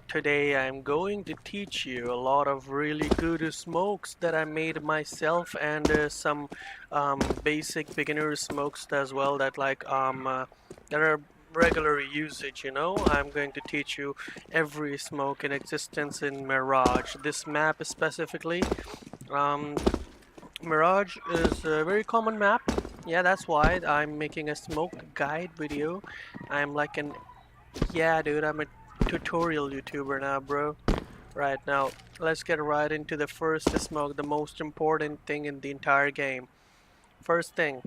Today I'm going to teach you a lot of really good smokes that I made myself and some basic beginner smokes as well that are regular usage, you know. I'm going to teach you every smoke in existence in Mirage. This map specifically, um, Mirage is a very common map. Yeah, that's why I'm making a smoke guide video. I'm like an Yeah, dude, I'm a tutorial YouTuber now, bro. Right now, let's get right into the first smoke, the most important thing in the entire game. First thing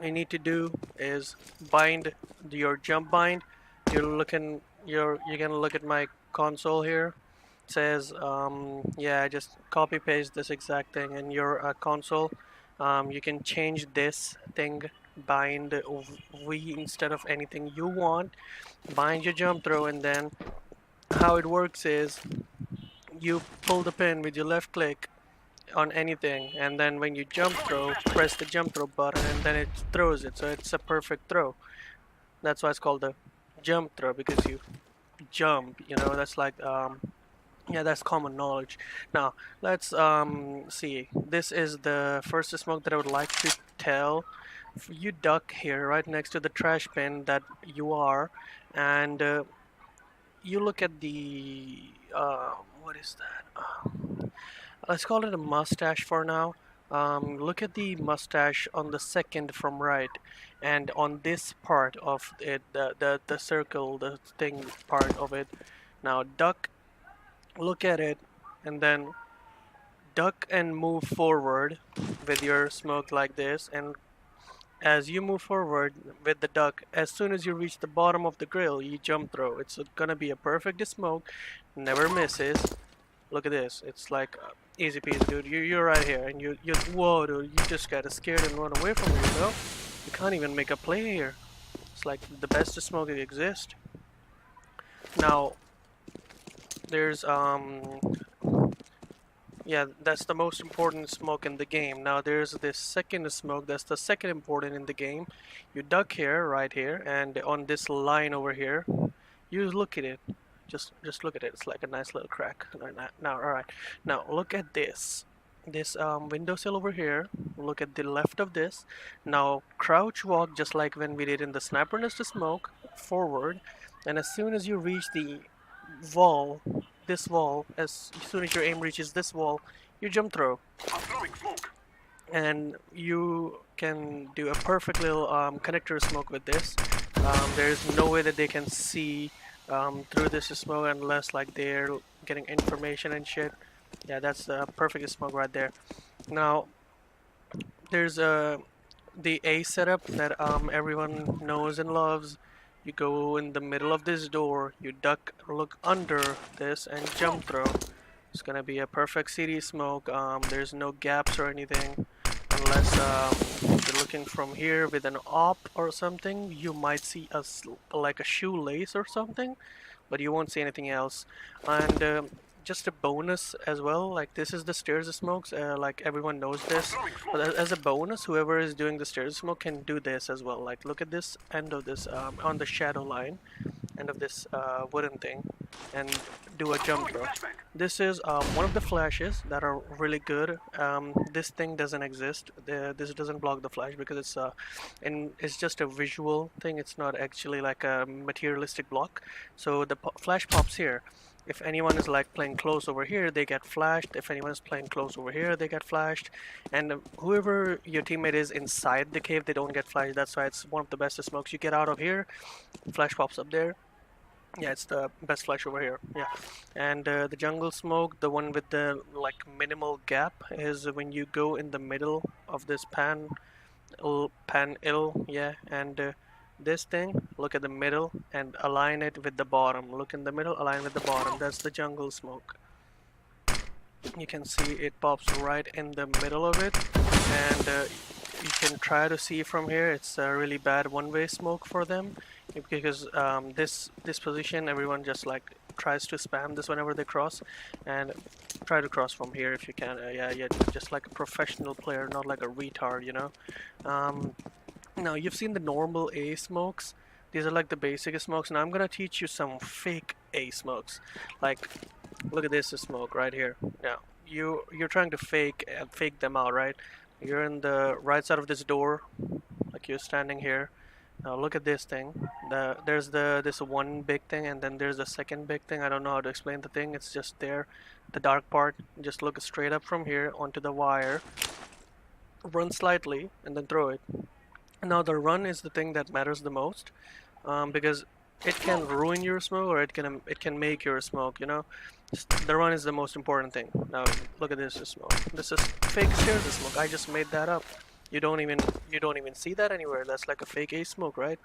you need to do is bind your jump bind. You're gonna look at my console here. It says yeah, just copy paste this exact thing in your console. You can change this thing bind V instead of anything you want. Bind your jump throw, and then how it works is you pull the pin with your left click on anything, and then when you jump throw, press the jump throw button, and then it throws it, so it's a perfect throw. That's why it's called a jump throw, because you jump, you know. That's like yeah, that's common knowledge. Now let's see, this is the first smoke that I would like to tell. You duck here right next to the trash bin that you are, and you look at the what is that? Let's call it a mustache for now. Look at the mustache on the second from right, and on this part of it, the circle, the thing part of it. Now duck, look at it, and then duck and move forward with your smoke like this, and as you move forward with the duck, as soon as you reach the bottom of the grill, you jump throw. It's gonna be a perfect smoke, never misses. Look at this. It's like easy peasy, dude. You're right here, and you whoa, dude. You just got scared and run away from me, you know? You can't even make a play here. It's like the best smoke that exists. Now, there's yeah, that's the most important smoke in the game. Now there's this second smoke. That's the second important in the game. You duck here, right here, and on this line over here, you look at it. Just look at it. It's like a nice little crack. Now, all right. Now look at this. This windowsill over here. Look at the left of this. Now crouch walk just like when we did in the sniper nest smoke forward, and as soon as you reach the wall, this wall, as soon as your aim reaches this wall, you jump throw, and you can do a perfect little connector smoke with this. There's no way that they can see through this smoke unless like they're getting information and shit. Yeah, that's the perfect smoke right there. Now there's the A setup that everyone knows and loves. You go in the middle of this door, you duck, look under this, and jump throw. It's gonna be a perfect CD smoke. There's no gaps or anything, unless you're looking from here with an op or something. You might see like a shoelace or something, but you won't see anything else. And just a bonus as well, like this is the stairs smokes, like everyone knows this, but as a bonus, whoever is doing the stairs smoke can do this as well. Like look at this end of this on the shadow line, end of this wooden thing, and do a jump throw. This is one of the flashes that are really good. This thing doesn't exist. This doesn't block the flash because it's just a visual thing. It's not actually like a materialistic block. So the flash pops here. If anyone is like playing close over here, they get flashed. If anyone is playing close over here, they get flashed. And whoever your teammate is inside the cave, they don't get flashed. That's why it's one of the best smokes. You get out of here, flash pops up there. Yeah, it's the best flash over here. Yeah, and the jungle smoke, the one with the like minimal gap, is when you go in the middle of this pan ill, yeah, and this thing, look at the middle and align it with the bottom. Look in the middle, align with the bottom. That's the jungle smoke. You can see it pops right in the middle of it, and you can try to see from here. It's a really bad one-way smoke for them, because this position, everyone just like tries to spam this whenever they cross, and try to cross from here if you can. Yeah, just like a professional player, not like a retard, you know. Now you've seen the normal A smokes. These are like the basic smokes. Now I'm gonna teach you some fake A smokes. Like, look at this smoke right here. Yeah, you're trying to fake them out, right? You're in the right side of this door, like you're standing here. Now look at this thing. There's this one big thing, and then there's the second big thing. I don't know how to explain the thing. It's just there, the dark part. Just look straight up from here onto the wire. Run slightly, and then throw it. Now the run is the thing that matters the most, because it can ruin your smoke or it can make your smoke. You know, the run is the most important thing. Now look at this smoke. This is fake stairs smoke. I just made that up. You don't even see that anywhere. That's like a fake A smoke, right?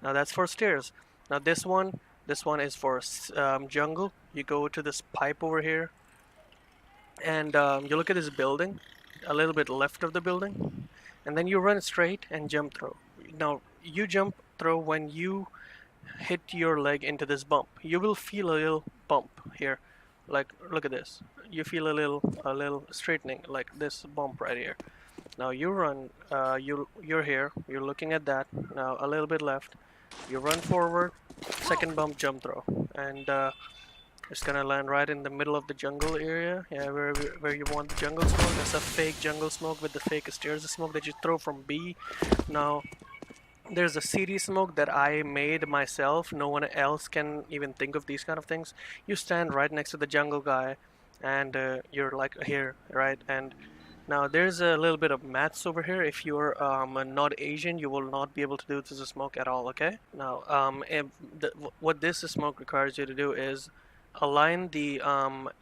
Now that's for stairs. Now this one is for jungle. You go to this pipe over here, and you look at this building, a little bit left of the building, and then you run straight and jump throw. Now you jump throw when you hit your leg into this bump. You will feel a little bump here. Like look at this. You feel a little straightening like this bump right here. Now you run, you're here, you're looking at that. Now a little bit left. You run forward, second bump jump throw, and it's gonna land right in the middle of the jungle area. Yeah, where you want the jungle smoke. That's a fake jungle smoke with the fake stairs smoke that you throw from B. Now there's a CD smoke that I made myself. No one else can even think of these kind of things. You stand right next to the jungle guy, and you're like here, right? And now there's a little bit of maths over here. If you're not Asian, you will not be able to do this smoke at all. Okay. Now what this smoke requires you to do is align the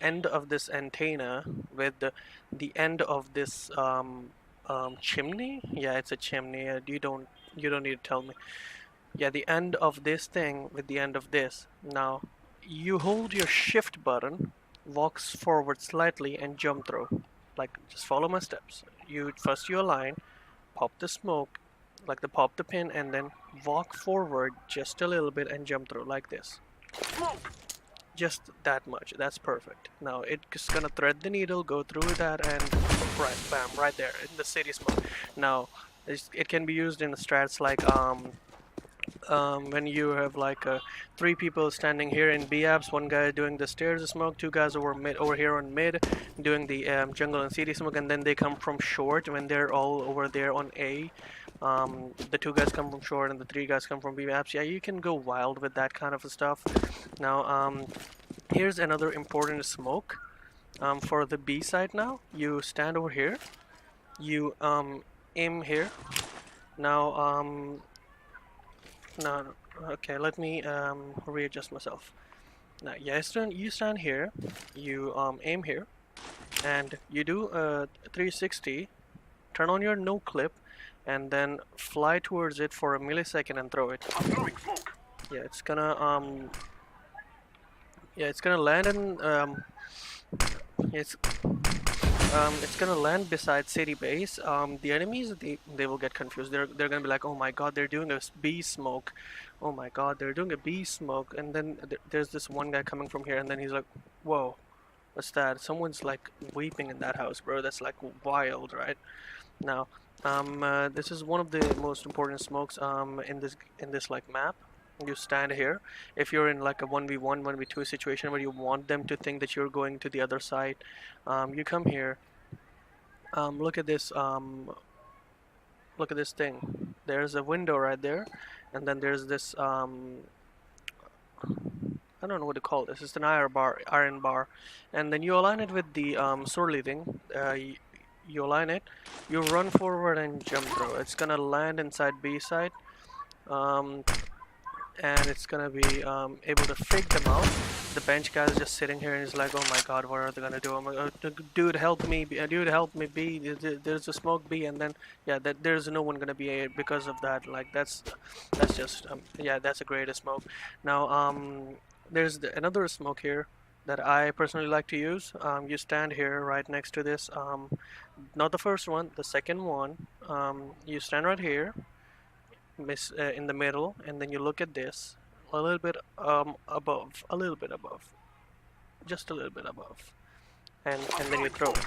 end of this antenna with the end of this chimney. Yeah, it's a chimney. You don't need to tell me. Yeah, the end of this thing with the end of this. Now you hold your shift button, walks forward slightly, and jump throw. Like, just follow my steps. You align, pop the smoke, like pop the pin, and then walk forward just a little bit and jump through like this. Just that much. That's perfect. Now it's gonna thread the needle, go through that, and right, bam, right there in the city smoke. Now it can be used in strats like when you have like 3 people standing here in B apps, one guy doing the stairs smoke, 2 guys over here on mid doing the jungle and CD smoke, and then they come from short when they're all over there on A. The 2 guys come from short and the 3 guys come from B apps. Yeah, you can go wild with that kind of stuff. Now here's another important smoke for the B side. Now you stand over here, you aim here. Now no, okay, let me readjust myself. Now, yeah, you stand here, you aim here, and you do a 360, turn on your no clip, and then fly towards it for a millisecond and throw it. I'm throwing smoke. Yeah, it's gonna land in it's gonna land beside city base. The enemies, they will get confused. They're gonna be like, oh my god, they're doing a B smoke. Oh my god, they're doing a B smoke. And then there's this one guy coming from here, and then he's like, whoa, what's that? Someone's like weeping in that house, bro. That's like wild, right? Now, this is one of the most important smokes in this like map. You stand here. If you're in like a 1v1, 1v2 situation where you want them to think that you're going to the other side, you come here. Look at this. Look at this thing. There's a window right there, and then there's this. I don't know what to call this. It's an iron bar, and then you align it with the swirly thing. You align it. You run forward and jump through. It's gonna land inside B side. And it's gonna be able to fake them out. The bench guy is just sitting here and he's like, oh my god, what are they gonna do? I'm like, dude, help me, dude, help me, B. There's a smoke B, and then yeah, there's no one gonna be A because of that. Like that's just yeah, that's a great smoke. Now there's another smoke here that I personally like to use. You stand here right next to this. Not the first one, the second one. You stand right here. In the middle, and then you look at this a little bit above, just a little bit above, and then you throw it.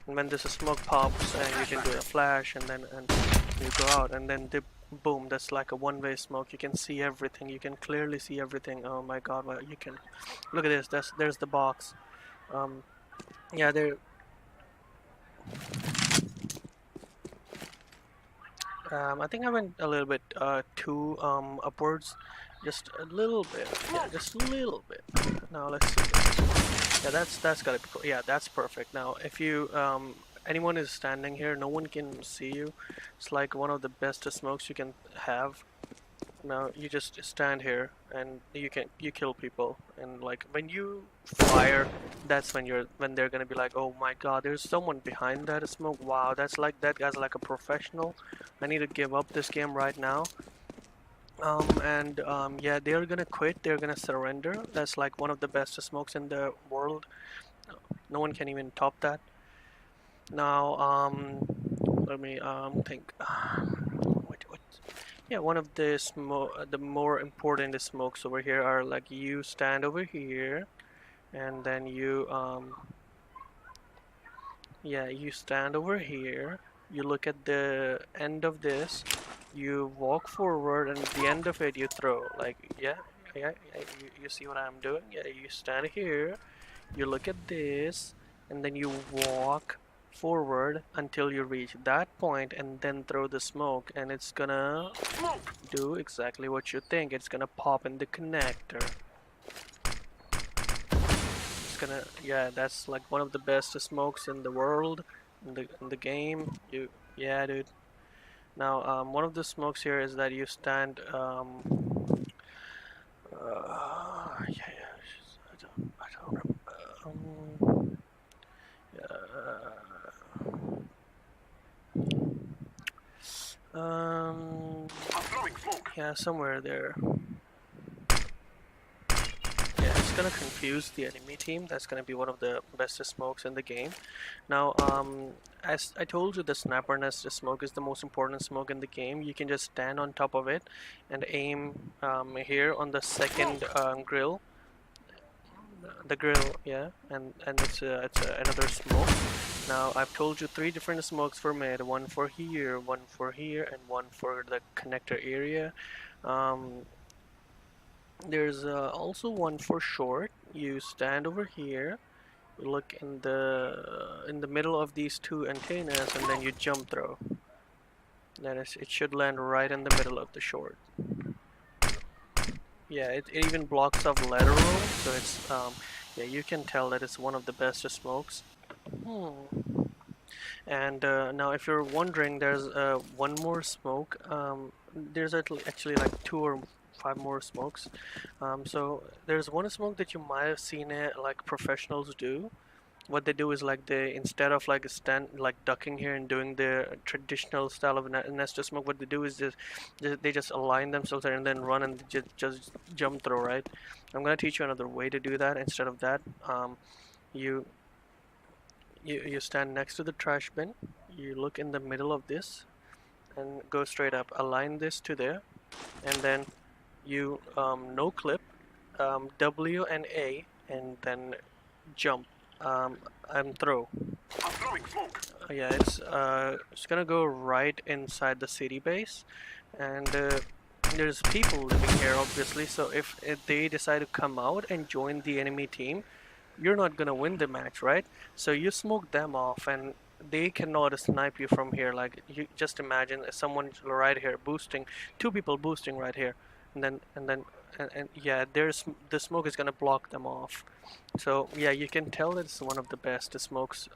And when this smoke pops, and you can do a flash, and then You go out and then boom, that's like a one-way smoke. You can see everything. You can clearly see everything. Oh my god, well, you can look at this. There's the box. Yeah, there. I think I went a little bit too upwards, just a little bit. Yeah, just a little bit. Now let's see. Yeah, that's gotta be. Yeah, that's perfect. Now, if you anyone is standing here, no one can see you. It's like one of the best smokes you can have. Now you just stand here and you kill people, and like when you fire, that's when they're gonna be like, oh my god, there's someone behind that smoke. Wow, that's like that guy's like a professional. I need to give up this game right now. Yeah, they're gonna quit. They're gonna surrender. That's like one of the best smokes in the world. No one can even top that. Now let me think. What? Yeah, one of the more important smokes over here are like you stand over here, and then you stand over here. You look at the end of this. You walk forward, and at the end of it, you throw. Like you see what I'm doing? Yeah, you stand here. You look at this, and then you walk forward until you reach that point and then throw the smoke, and it's gonna do exactly what you think. It's gonna pop in the connector. It's gonna, yeah, that's like one of the best smokes in the world, in the game. Yeah, dude. Now, one of the smokes here is that you stand, I don't remember. Yeah, somewhere there. Yeah, it's gonna confuse the enemy team. That's gonna be one of the best smokes in the game. Now, as I told you, the sniper nest smoke is the most important smoke in the game. You can just stand on top of it and aim here on the second grill. The grill, yeah, and it's another smoke. Now I've told you 3 different smokes for mid, one for here, and one for the connector area. There's also one for short. You stand over here, you look in the middle of these 2 antennas, and then you jump throw. It should land right in the middle of the short. Yeah, it even blocks off lateral, so it's yeah, you can tell that it's one of the best smokes. And now if you're wondering, there's one more smoke. There's actually like 2 or 5 more smokes. So there's one smoke that you might have seen it like professionals do. What they do is like instead of like ducking here and doing the traditional style of nest smoke, what they do is they just align themselves there and then run and just jump throw, right? I'm gonna teach you another way to do that. Instead of that, you stand next to the trash bin. You look in the middle of this and go straight up. Align this to there, and then you no clip, W and A, and then jump. And throw. I'm throwing smoke. Yeah, it's gonna go right inside the city base, and there's people living here obviously. So if they decide to come out and join the enemy team, you're not gonna win the match, right? So you smoke them off, and they cannot snipe you from here. Like you just imagine someone right here boosting, 2 people boosting right here, and yeah, the smoke is gonna block them off. So yeah, you can tell it's one of the best smokes.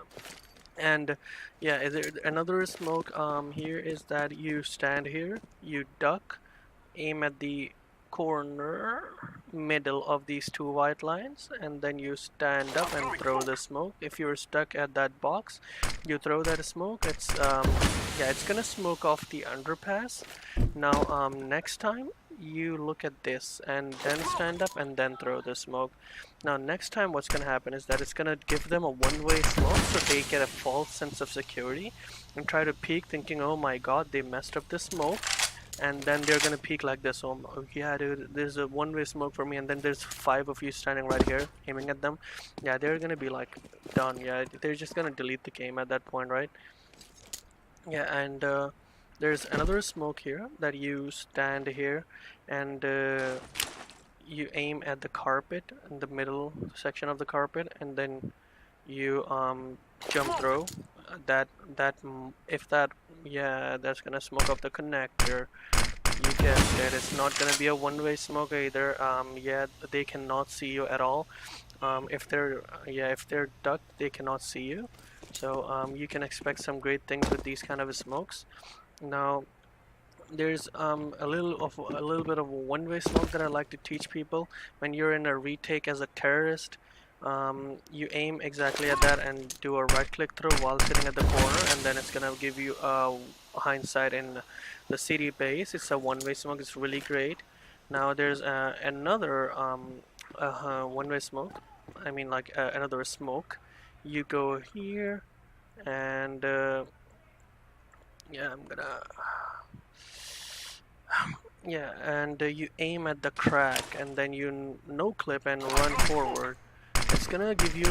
And yeah, another smoke here is that you stand here, you duck, aim at the corner middle of these 2 white lines, and then you stand up and throw the smoke. If you're stuck at that box, you throw that smoke. It's yeah, it's gonna smoke off the underpass. Now next time you look at this and then stand up and then throw the smoke. Now next time what's gonna happen is that it's gonna give them a one-way smoke, so they get a false sense of security and try to peek thinking, oh my god, they messed up the smoke. And then they're gonna peek like this. Oh yeah, dude, there's a one-way smoke for me, and then there's 5 of you standing right here aiming at them. Yeah, they're gonna be like done. Yeah, they're just gonna delete the game at that point, right? Yeah, and there's another smoke here that you stand here and you aim at the carpet in the middle section of the carpet, and then you jump throw if that, yeah, that's gonna smoke up the connector. You guessed it. It's not gonna be a one-way smoke either. Yeah, they cannot see you at all. If they're if they're ducked, they cannot see you. So you can expect some great things with these kind of smokes. Now there's a little bit of a one-way smoke that I like to teach people. When you're in a retake as a terrorist, you aim exactly at that and do a right-click through while sitting at the corner, and then it's gonna give you a hindsight in the city base. It's a one-way smoke. It's really great. Now there's another one-way smoke. I mean, like another smoke. You go here, and yeah, I'm gonna. Yeah, and you aim at the crack, and then you no clip and run forward. It's gonna give you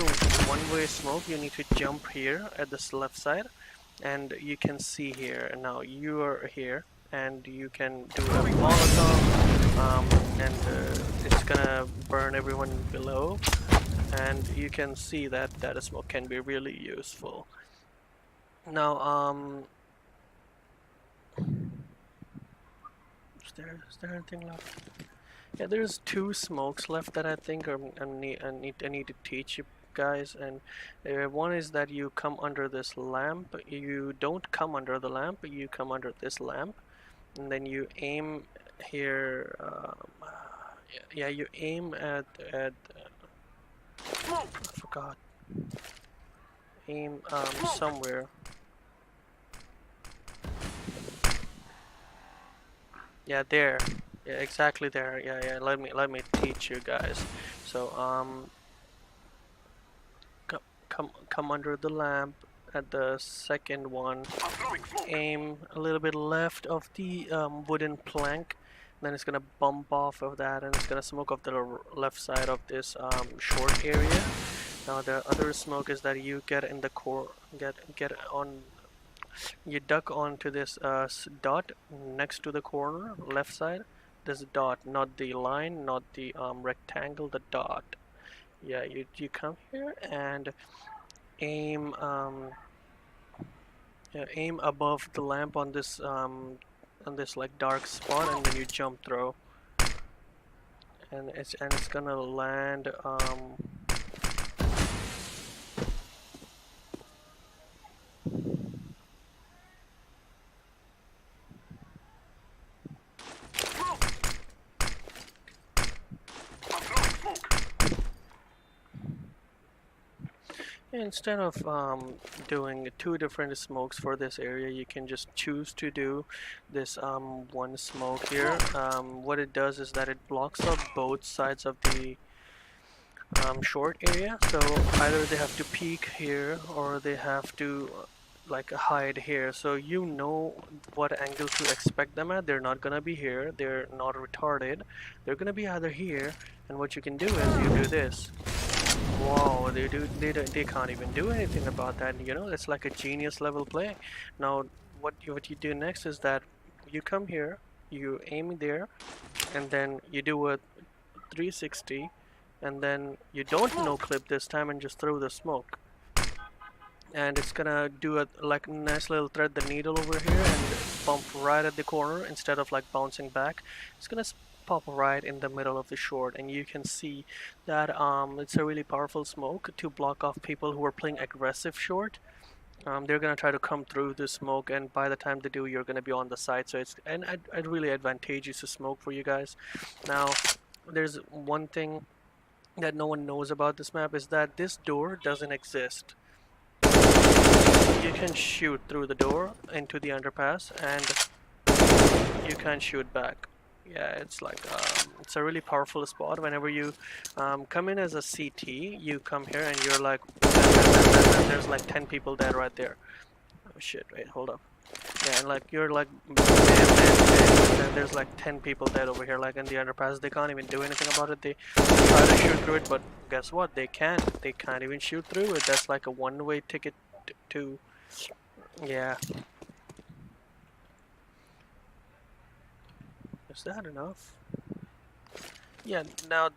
one-way smoke. You need to jump here at this left side, and you can see here. And now you are here, and you can do a Molotov, and it's gonna burn everyone below. And you can see that that smoke can be really useful. Now, is there anything left? Yeah, there's two smokes left that I think I need to teach you guys. And one is that you come under this lamp. You don't come under the lamp. You come under this lamp, and then you aim here. Yeah, you aim at I forgot. Aim somewhere. Yeah, there. Yeah, exactly there. Yeah. Let me teach you guys. So come under the lamp at the second one. Aim a little bit left of the wooden plank. Then it's gonna bump off of that, and it's gonna smoke off the left side of this short area. Now the other smoke is that you get in the core, get on. You duck onto this dot next to the corner, left side. This dot, not the line, not the rectangle, the dot. Yeah, you come here and aim yeah, aim above the lamp on this like dark spot, and then you jump throw, and it's gonna land instead of doing two different smokes for this area, you can just choose to do this one smoke here. What it does is that it blocks up both sides of the short area, so either they have to peek here or they have to like hide here, so you know what angle to expect them at. They're not gonna be here, they're not retarded, they're gonna be either here, and what you can do is you do this. Wow, they can't even do anything about that, you know. It's like a genius level play. Now what you do next is that you come here, you aim there, and then you do a 360, and then you don't no clip this time and just throw the smoke, and it's gonna do a like nice little thread the needle over here and bump right at the corner. Instead of like bouncing back, it's gonna pop right in the middle of the short, and you can see that it's a really powerful smoke to block off people who are playing aggressive short. They're gonna try to come through the smoke, and by the time they do, you're gonna be on the side. So it's really advantageous to smoke for you guys. Now there's one thing that no one knows about this map, is that this door doesn't exist. You can shoot through the door into the underpass, and you can't shoot back. Yeah, it's like it's a really powerful spot. Whenever you come in as a CT, you come here and you're like, and there's like 10 people dead right there. Oh shit! Wait, hold up. Yeah, and like you're like, and there's like 10 people dead over here, like in the underpass. They can't even do anything about it. They try to shoot through it, but guess what? They can't. They can't even shoot through it. That's like a one-way ticket to, yeah. Is that enough? Yeah, now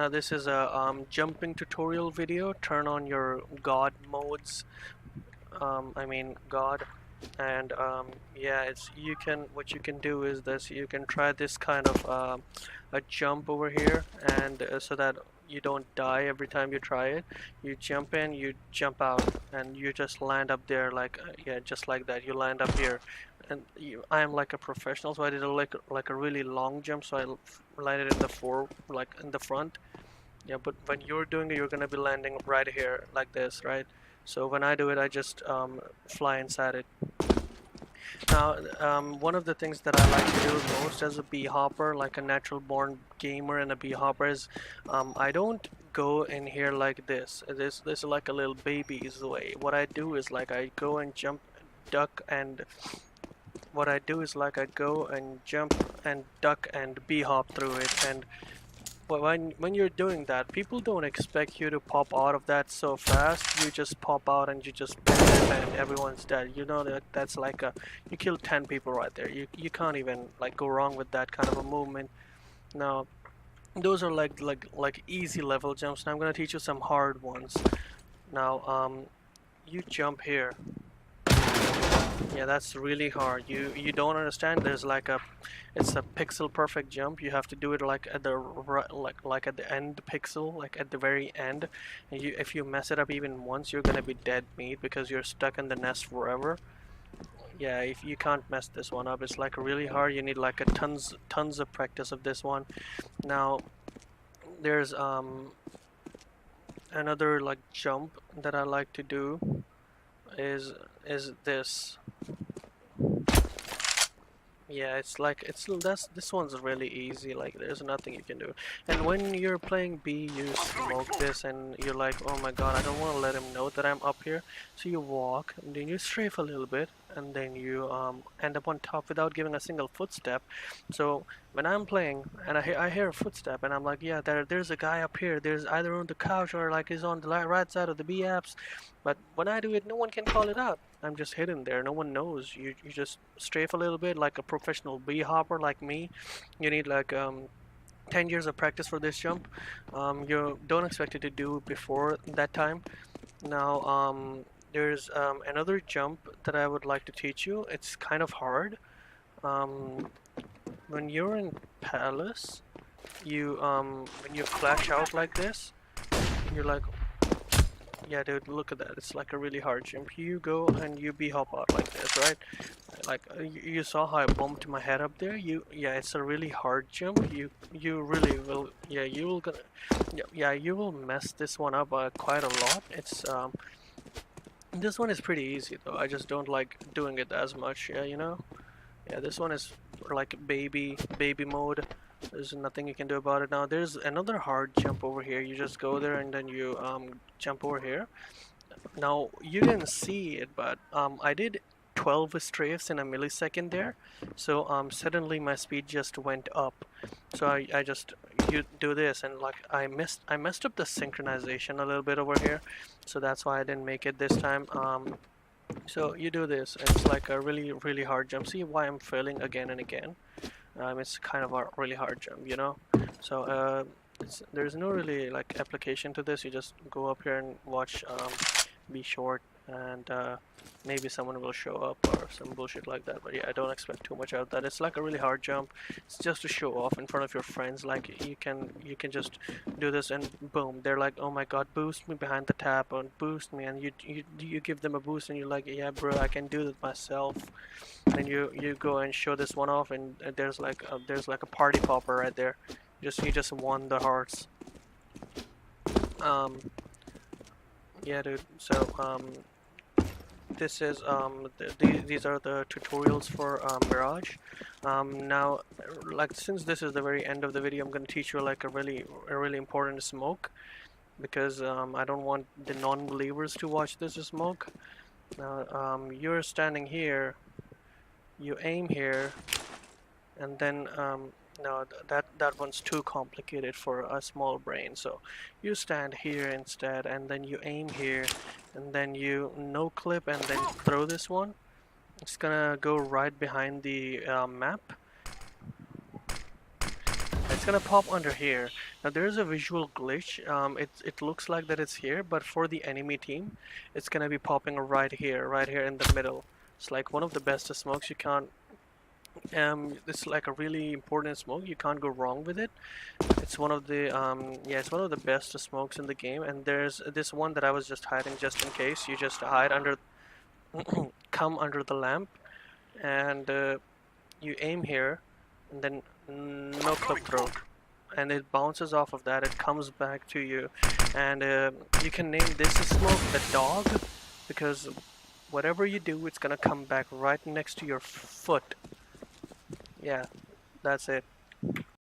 this is a jumping tutorial video. Turn on your God modes. I mean God, and yeah, it's you can what you can do is this. You can try this kind of a jump over here, and so that you don't die every time you try it. You jump in, you jump out, and you just land up there like yeah, just like that. You land up here, and I am like a professional, so I did like a really long jump, so I landed in the like in the front. Yeah, but when you're doing it, you're gonna be landing right here like this, right? So when I do it, I just fly inside it. Now, one of the things that I like to do most as a bee hopper, like a natural born gamer and a bee hopper, is I don't go in here like this. This is like a little baby's way. What I do is like I go and jump, duck, and what I do is like I go and jump and duck and bee hop through it. And but when you're doing that, people don't expect you to pop out of that so fast. You just pop out and you just bam, and everyone's dead. You know that that's like a you kill 10 people right there. You can't even like go wrong with that kind of a movement. Now those are like easy level jumps. Now I'm gonna teach you some hard ones. Now you jump here. Yeah, that's really hard. You don't understand. There's like a, it's a pixel perfect jump. You have to do it like at the like at the end pixel, like at the very end. And you if you mess it up even once, you're gonna be dead meat because you're stuck in the nest forever. Yeah, if you can't mess this one up, it's like really hard. You need like a tons of practice of this one. Now there's another like jump that I like to do is this. Yeah, it's like that's this one's really easy. Like there's nothing you can do. And when you're playing B, you smoke this, and you're like, oh my god, I don't want to let him know that I'm up here. So you walk, and then you strafe a little bit, and then you end up on top without giving a single footstep. So when I'm playing and I hear a footstep, and I'm like, yeah, there's a guy up here. There's either on the couch or like he's on the right side of the B apps. But when I do it, no one can call it out. I'm just hidden there. No one knows. You just strafe a little bit like a professional bee hopper like me. You need like 10 years of practice for this jump. You don't expect it to do before that time. Now there's another jump that I would like to teach you. It's kind of hard. When you're in Palace, you when you flash out like this, you're like, yeah, dude, look at that. It's like a really hard jump. You go and you bee hop out like this, right? Like you saw how I bumped my head up there. Yeah, it's a really hard jump. You really will. Yeah, you will gonna. Yeah, you will mess this one up quite a lot. It's this one is pretty easy though. I just don't like doing it as much. Yeah, you know. Yeah, this one is like baby mode. There's nothing you can do about it now. There's another hard jump over here. You just go there and then you jump over here. Now you didn't see it, but I did 12 strafes in a millisecond there. So suddenly my speed just went up. So I just you do this and like I messed up the synchronization a little bit over here. So that's why I didn't make it this time. So you do this. It's like a really hard jump. See why I'm failing again and again. It's kind of a really hard jump, you know. So there's no really like application to this. You just go up here and watch Be Short, and maybe someone will show up or some bullshit like that. But yeah, I don't expect too much out of that. It's like a really hard jump. It's just to show off in front of your friends. Like you can just do this and boom, they're like, oh my god, boost me behind the tap and boost me, and you give them a boost and you're like, yeah, bro, I can do this myself. And you go and show this one off, and there's like a party popper right there. You just won the hearts. Yeah, dude. So this is these are the tutorials for Mirage. Now, like since this is the very end of the video, I'm gonna teach you like a really important smoke, because I don't want the non-believers to watch this smoke. Now you're standing here. You aim here, and then no, that one's too complicated for a small brain. So you stand here instead, and then you aim here, and then you no clip, and then throw this one. It's gonna go right behind the map. it's gonna pop under here. Now there's a visual glitch. It looks like that it's here, but for the enemy team, it's gonna be popping right here in the middle. It's like one of the best smokes. You can't. It's like a really important smoke. You can't go wrong with it. It's one of the yeah, it's one of the best smokes in the game. And there's this one that I was just hiding just in case. You just hide under, come under the lamp, and you aim here, and then no clip throw, and it bounces off of that. It comes back to you, and you can name this smoke the dog, because whatever you do, it's gonna come back right next to your foot. Yeah, that's it.